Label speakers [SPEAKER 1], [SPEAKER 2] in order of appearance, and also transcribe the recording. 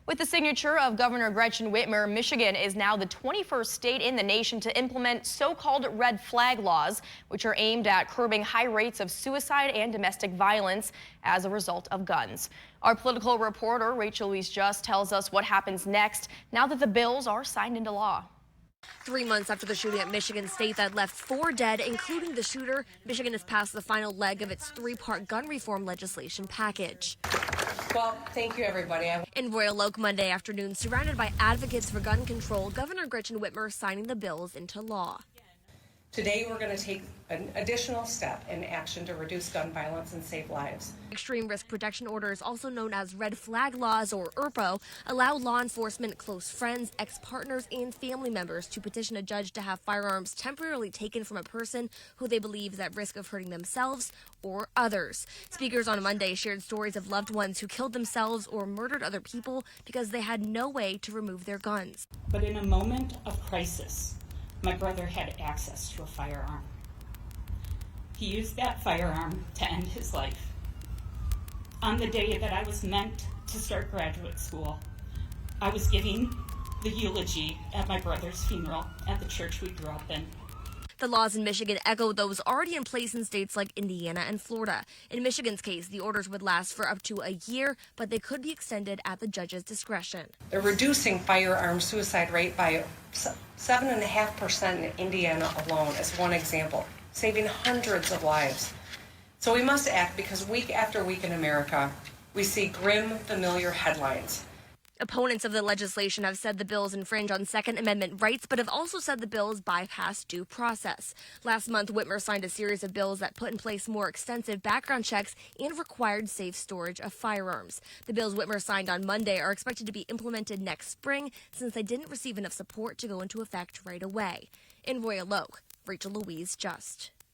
[SPEAKER 1] With the signature of Governor Gretchen Whitmer, Michigan is now the 21st state in the nation to implement so-called red flag laws, which are aimed at curbing high rates of suicide and domestic violence as a result of guns. Our political reporter, Rachel Louise Just, tells us what happens next now that the bills are signed into law.
[SPEAKER 2] 3 months after the shooting at Michigan State that left 4 dead, including the shooter, Michigan has passed the final leg of its 3-part gun reform legislation package.
[SPEAKER 3] Well, thank you, everybody.
[SPEAKER 2] In Royal Oak Monday afternoon, surrounded by advocates for gun control, Governor Gretchen Whitmer signing the bills into law.
[SPEAKER 3] Today, we're going to take an additional step in action to reduce gun violence and save lives.
[SPEAKER 2] Extreme risk protection orders, also known as red flag laws or ERPO, allow law enforcement, close friends, ex-partners, and family members to petition a judge to have firearms temporarily taken from a person who they believe is at risk of hurting themselves or others. Speakers on Monday shared stories of loved ones who killed themselves or murdered other people because they had no way to remove their guns.
[SPEAKER 4] But in a moment of crisis, my brother had access to a firearm. He used that firearm to end his life. On the day that I was meant to start graduate school, I was giving the eulogy at my brother's funeral at the church we grew up in.
[SPEAKER 2] The laws in Michigan echo those already in place in states like Indiana and Florida. In Michigan's case, the orders would last for up to a year, but they could be extended at the judge's discretion.
[SPEAKER 3] They're reducing firearm suicide rate by 7.5% in Indiana alone, as one example, saving hundreds of lives. So we must act because week after week in America, we see grim, familiar headlines.
[SPEAKER 2] Opponents of the legislation have said the bills infringe on Second Amendment rights, but have also said the bills bypass due process. Last month, Whitmer signed a series of bills that put in place more extensive background checks and required safe storage of firearms. The bills Whitmer signed on Monday are expected to be implemented next spring, since they didn't receive enough support to go into effect right away. In Royal Oak, Rachel Louise Just.